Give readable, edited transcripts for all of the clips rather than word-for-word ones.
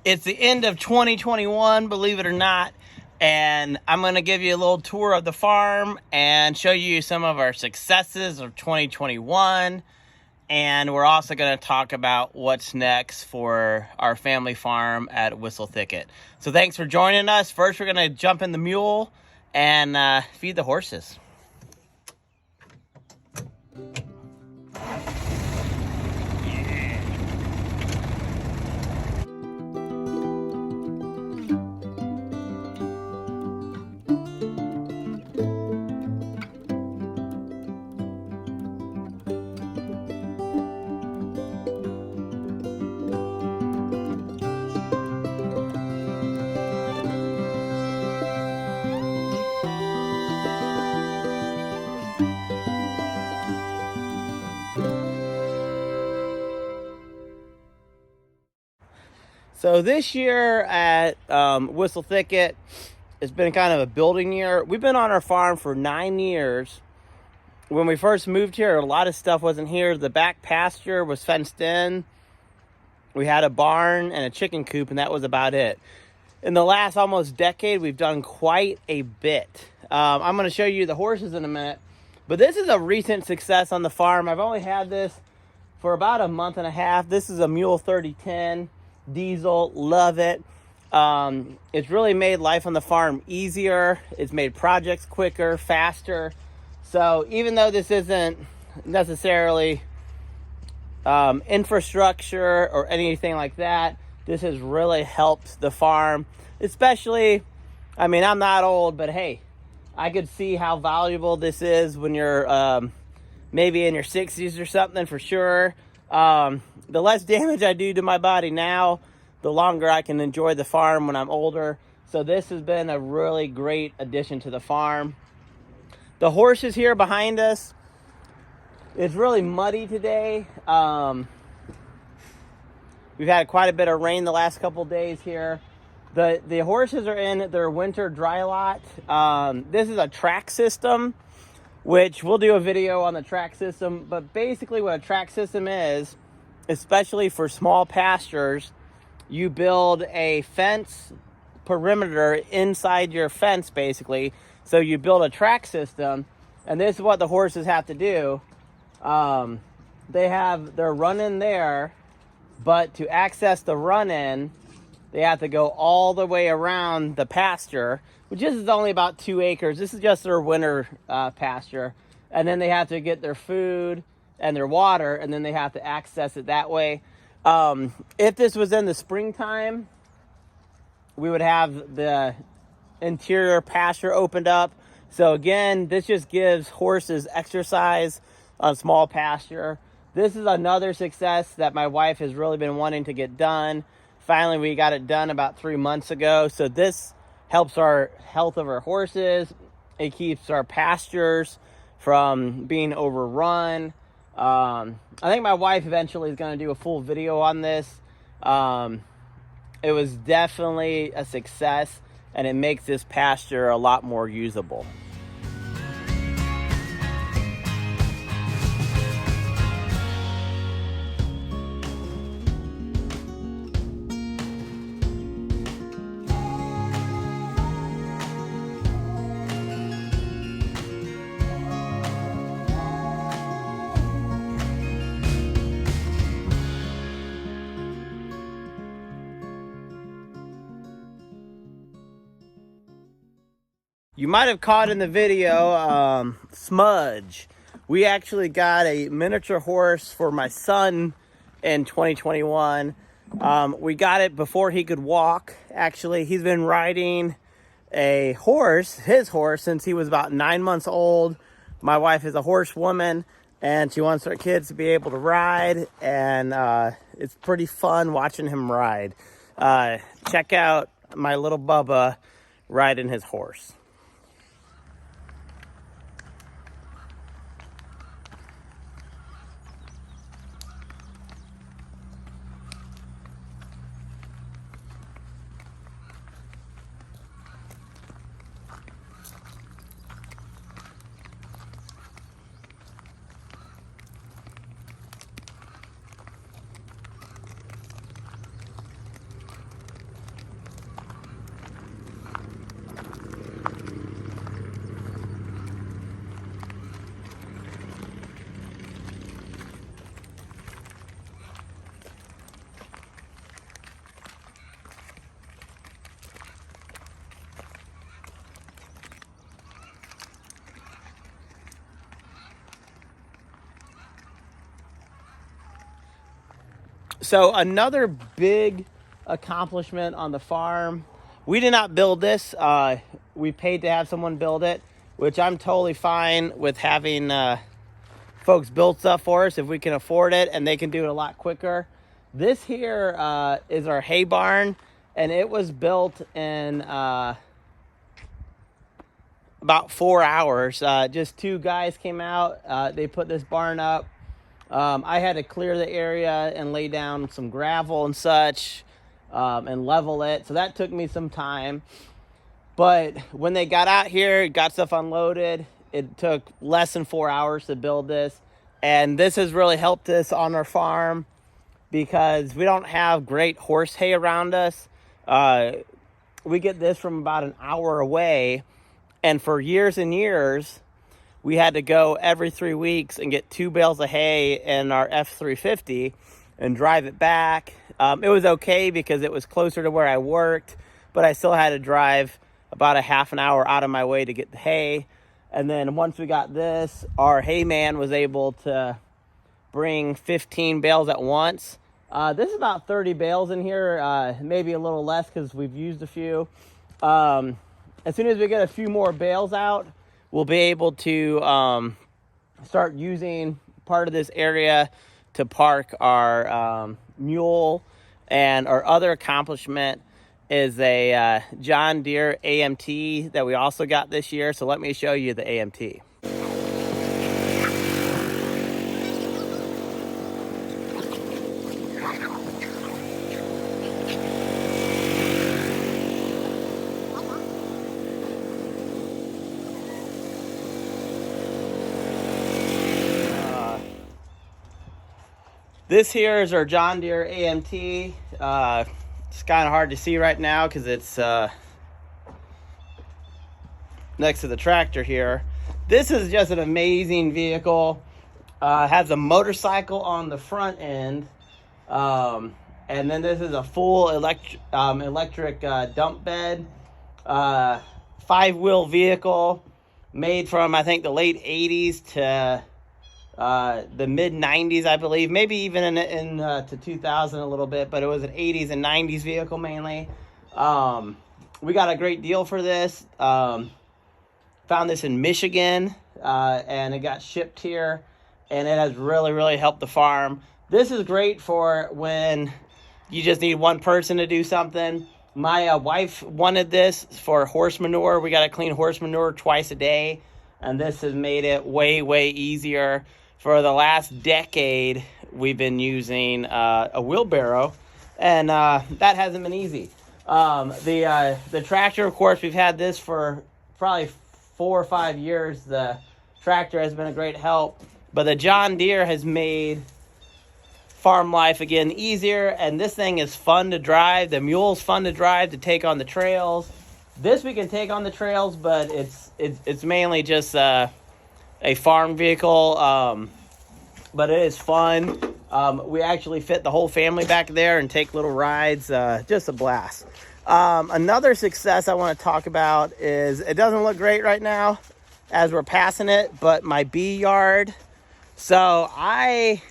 It's the end of 2021, believe it or not, and I'm going to give you a little tour of the farm and show you some of our successes of 2021, and we're also going to talk about what's next for our family farm at Whistle Thicket. So thanks for joining us. First, we're going to jump in the mule and feed the horses. So this year at Whistle Thicket, it's been kind of a building year. We've been on our farm for 9 years. When we first moved here, a lot of stuff wasn't here. The back pasture was fenced in. We had a barn and a chicken coop, and that was about it. In the last almost decade, we've done quite a bit. I'm going to show you the horses in a minute, but this is a recent success on the farm. I've only had this for about a month and a half. This is a Mule 3010 diesel. Love it. It's really made life on the farm easier. It's made projects quicker, faster. So even though this isn't necessarily infrastructure or anything like that, this has really helped the farm. Especially, I mean, I'm not old, but hey, I could see how valuable this is when you're maybe in your 60s or something, for sure. The less damage I do to my body now, the longer I can enjoy the farm when I'm older. So this has been a really great addition to the farm. The horses here behind us, it's really muddy today. We've had quite a bit of rain the last couple days here. The horses are in their winter dry lot. This is a track system, which we'll do a video on the track system. But basically what a track system is, especially for small pastures, you build a fence perimeter inside your fence, basically. So you build a track system, and this is what the horses have to do. They're running there, but to access the run-in, they have to go all the way around the pasture, which is only about 2 acres. This is just their winter pasture. And then they have to get their food and their water, and then they have to access it that way. If this was in the springtime, we would have the interior pasture opened up. So again, this just gives horses exercise on small pasture. This is another success that my wife has really been wanting to get done. Finally, we got it done about 3 months ago. So this helps our health of our horses. It keeps our pastures from being overrun. I think my wife eventually is going to do a full video on this. It was definitely a success, and it makes this pasture a lot more usable. You might have caught in the video, Smudge. We actually got a miniature horse for my son in 2021. We got it before he could walk. Actually, he's been riding his horse, since he was about 9 months old. My wife is a horsewoman, and she wants her kids to be able to ride, and it's pretty fun watching him ride. Check out my little Bubba riding his horse. So another big accomplishment on the farm, we did not build this. We paid to have someone build it, which I'm totally fine with having folks build stuff for us if we can afford it, and they can do it a lot quicker. This here is our hay barn, and it was built in about 4 hours. Just 2 guys came out. They put this barn up. I had to clear the area and lay down some gravel and such, and level it. So that took me some time. But when they got out here, got stuff unloaded, it took less than 4 hours to build this. And this has really helped us on our farm because we don't have great horse hay around us. We get this from about an hour away. And for years and years, we had to go every 3 weeks and get 2 bales of hay in our F350 and drive it back. It was okay because it was closer to where I worked, but I still had to drive about a half an hour out of my way to get the hay. And then once we got this, our hay man was able to bring 15 bales at once. This is about 30 bales in here, maybe a little less because we've used a few. As soon as we get a few more bales out, we'll be able to start using part of this area to park our Mule. And our other accomplishment is a John Deere Amt that we also got this year. So let me show you the Amt. This here is our John Deere Amt. It's kind of hard to see right now because it's next to the tractor here. This is just an amazing vehicle. Has a motorcycle on the front end. And then this is a full electric dump bed. 5-wheel vehicle made from, I think, the late 80s to the mid 90s, I believe, maybe even to 2000 a little bit, but it was an 80s and 90s vehicle mainly. We got a great deal for this. Found this in Michigan, and it got shipped here, and it has really helped the farm. This is great for when you just need one person to do something. My wife wanted this for horse manure. We got to clean horse manure twice a day, and this has made it way easier. For the last decade, we've been using a wheelbarrow, and that hasn't been easy. The tractor, of course, we've had this for probably 4 or 5 years. The tractor has been a great help, but the John Deere has made farm life again easier, and this thing is fun to drive. The Mule's fun to drive, to take on the trails. This we can take on the trails, but it's mainly just a farm vehicle, but it is fun. We actually fit the whole family back there and take little rides. Just a blast. Another success I want to talk about is, it doesn't look great right now as we're passing it, but my bee yard. So I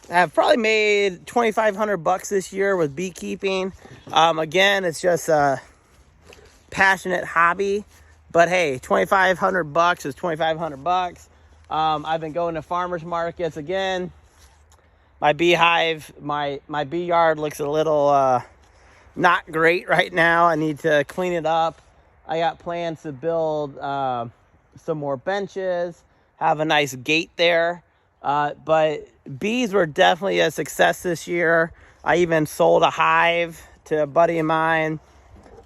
have probably made $2,500 this year with beekeeping. Again, it's just a passionate hobby. But hey, $2,500 is $2,500. I've been going to farmers markets again. My beehive, my bee yard looks a little not great right now. I need to clean it up. I got plans to build some more benches, have a nice gate there. But bees were definitely a success this year. I even sold a hive to a buddy of mine.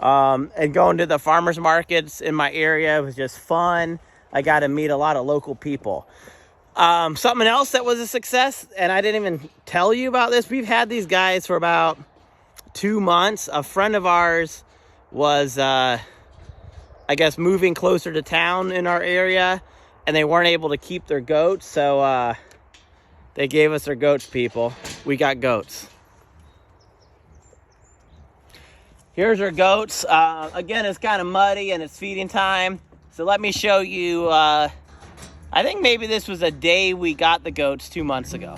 And going to the farmers markets in my area was just fun. I got to meet a lot of local people. Something else that was a success, and I didn't even tell you about this. We've had these guys for about 2 months. A friend of ours was, I guess, moving closer to town in our area, and they weren't able to keep their goats. So they gave us their goats, people. We got goats. Here's our goats. Again, it's kind of muddy and it's feeding time. So let me show you, I think maybe this was a day we got the goats 2 months ago.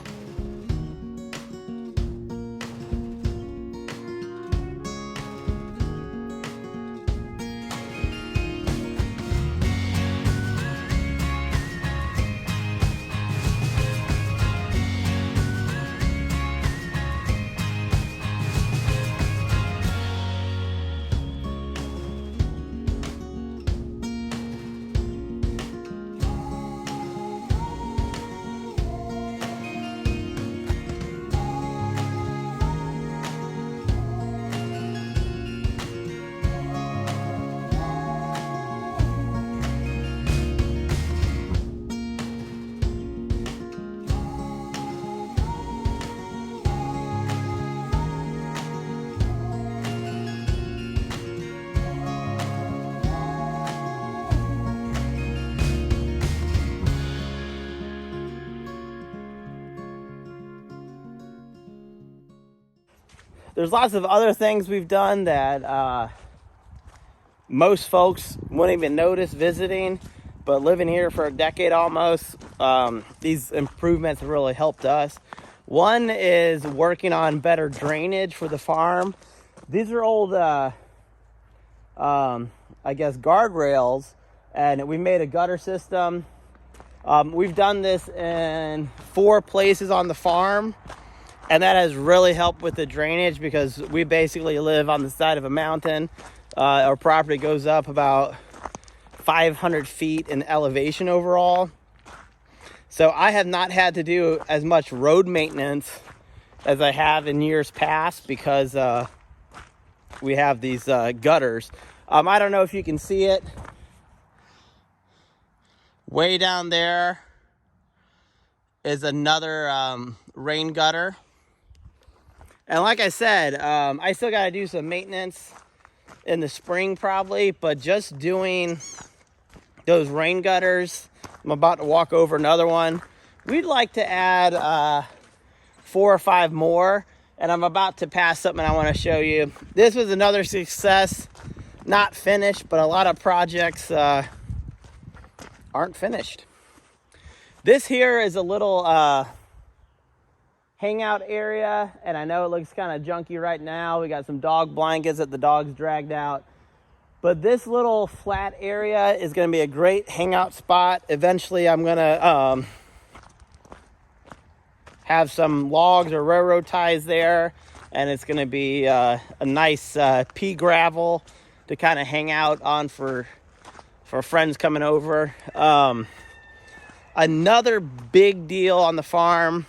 there's lots of other things we've done that most folks wouldn't even notice visiting, but living here for a decade almost, these improvements have really helped us. One is working on better drainage for the farm. These are old, I guess, guardrails, and we made a gutter system. We've done this in 4 places on the farm, and that has really helped with the drainage because we basically live on the side of a mountain. Our property goes up about 500 feet in elevation overall. So I have not had to do as much road maintenance as I have in years past because we have these gutters. I don't know if you can see it. Way down there is another rain gutter. And like I said, I still got to do some maintenance in the spring probably, but just doing those rain gutters, I'm about to walk over another one. We'd like to add 4 or 5 more, and I'm about to pass something I want to show you. This was another success, not finished, but a lot of projects aren't finished. This here is a little hangout area, and I know it looks kind of junky right now. We got some dog blankets that the dogs dragged out. But this little flat area is going to be a great hangout spot. Eventually, I'm going to have some logs or railroad ties there, and it's going to be a nice pea gravel to kind of hang out on for friends coming over. Another big deal on the farm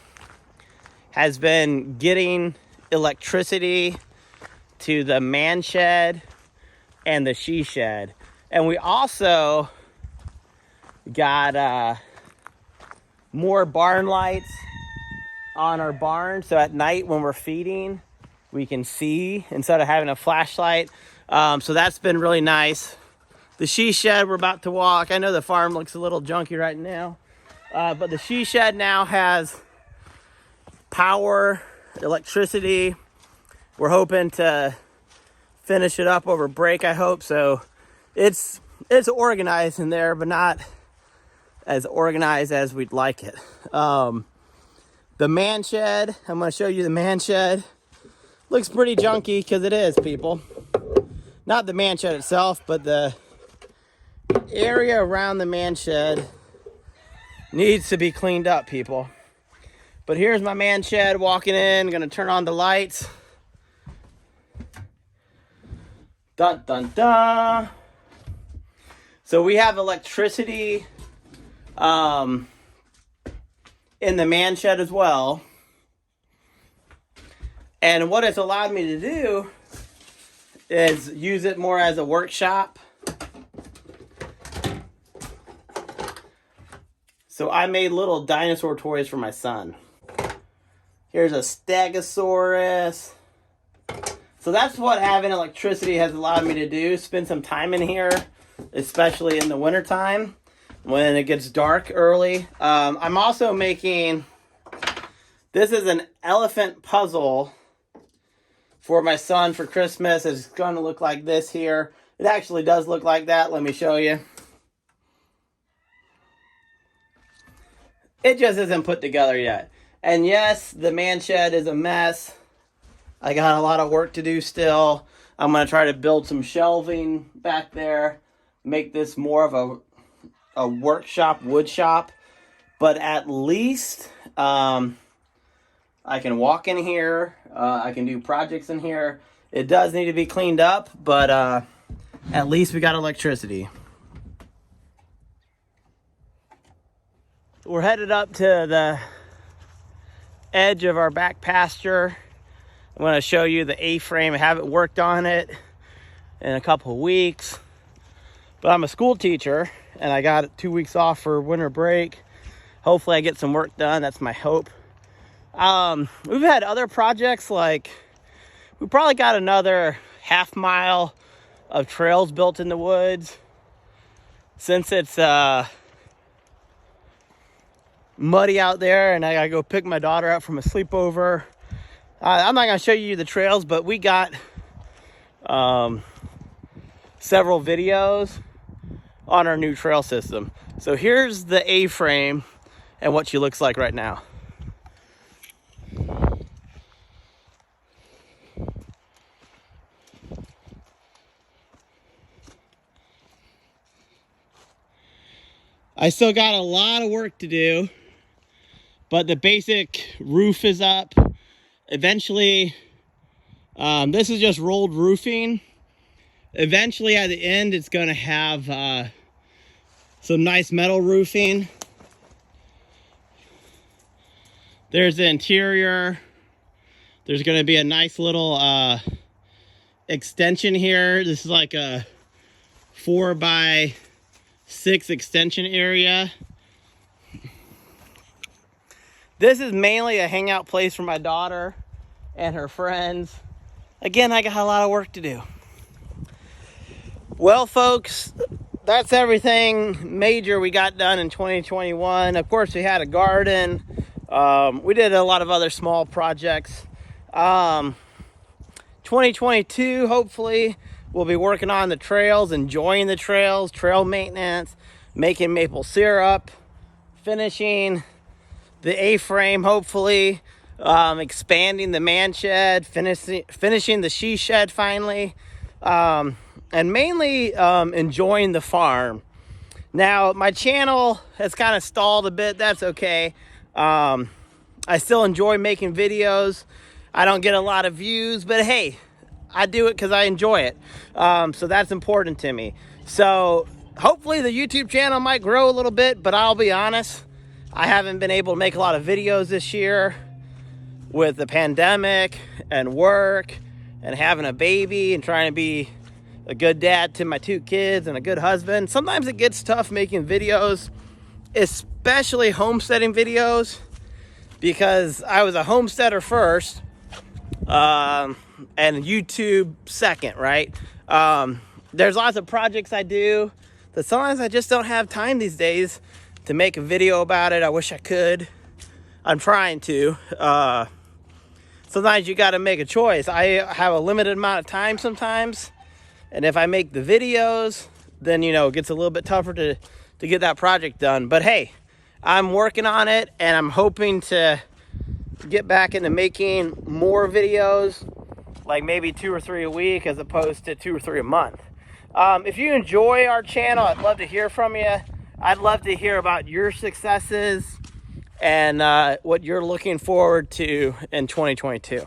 has been getting electricity to the man shed and the she shed. And we also got more barn lights on our barn, so at night when we're feeding we can see instead of having a flashlight. So that's been really nice. The she shed we're about to walk. I know the farm looks a little junky right now, but the she shed now has power, electricity. We're hoping to finish it up over break, I hope. So it's organized in there, but not as organized as we'd like it. The man shed, I'm going to show you the man shed. Looks pretty junky because it is, people. Not the man shed itself, but the area around the man shed needs to be cleaned up, people. But here's my man shed walking in. Gonna turn on the lights. Dun dun dun. So we have electricity in the man shed as well. And what it's allowed me to do is use it more as a workshop. So I made little dinosaur toys for my son. Here's a Stegosaurus. So that's what having electricity has allowed me to do. Spend some time in here, especially in the wintertime when it gets dark early. I'm also making, this is an elephant puzzle for my son for Christmas. It's going to look like this here. It actually does look like that. Let me show you. It just isn't put together yet. And yes, the man shed is a mess. I got a lot of work to do still. I'm going to try to build some shelving back there. Make this more of a workshop, wood shop. But at least I can walk in here. I can do projects in here. It does need to be cleaned up, but at least we got electricity. We're headed up to the edge of our back pasture. I'm going to show you the A-frame. I haven't worked on it in a couple of weeks, but I'm a school teacher and I got 2 weeks off for winter break. Hopefully I get some work done. That's my hope. We've had other projects, like we probably got another half mile of trails built in the woods. Since it's muddy out there and I gotta go pick my daughter up from a sleepover, I'm not going to show you the trails, but we got several videos on our new trail system. So here's the A-frame and what she looks like right now. I still got a lot of work to do, but the basic roof is up. Eventually, this is just rolled roofing. Eventually at the end, it's gonna have some nice metal roofing. There's the interior. There's gonna be a nice little extension here. This is like a 4x6 extension area. This is mainly a hangout place for my daughter and her friends. Again, I got a lot of work to do. Well, folks, that's everything major we got done in 2021. Of course, we had a garden. We did a lot of other small projects. 2022, hopefully, we'll be working on the trails, enjoying the trails, trail maintenance, making maple syrup, finishing the A-frame, hopefully, expanding the man shed, finishing the she shed finally, and mainly enjoying the farm. Now, my channel has kind of stalled a bit. That's okay. I still enjoy making videos. I don't get a lot of views, but hey, I do it because I enjoy it. So that's important to me. So hopefully the YouTube channel might grow a little bit, but I'll be honest, I haven't been able to make a lot of videos this year with the pandemic and work and having a baby and trying to be a good dad to my 2 kids and a good husband. Sometimes it gets tough making videos, especially homesteading videos, because I was a homesteader first, and YouTube second, right? There's lots of projects I do that sometimes I just don't have time these days to make a video about it. I wish I could. I'm trying to. Sometimes you got to make a choice. I have a limited amount of time sometimes, and if I make the videos, then, you know, it gets a little bit tougher to get that project done. But hey, I'm working on it, and I'm hoping to get back into making more videos, like maybe 2 or 3 a week as opposed to 2 or 3 a month. If you enjoy our channel, I'd love to hear from you. I'd love to hear about your successes and what you're looking forward to in 2022.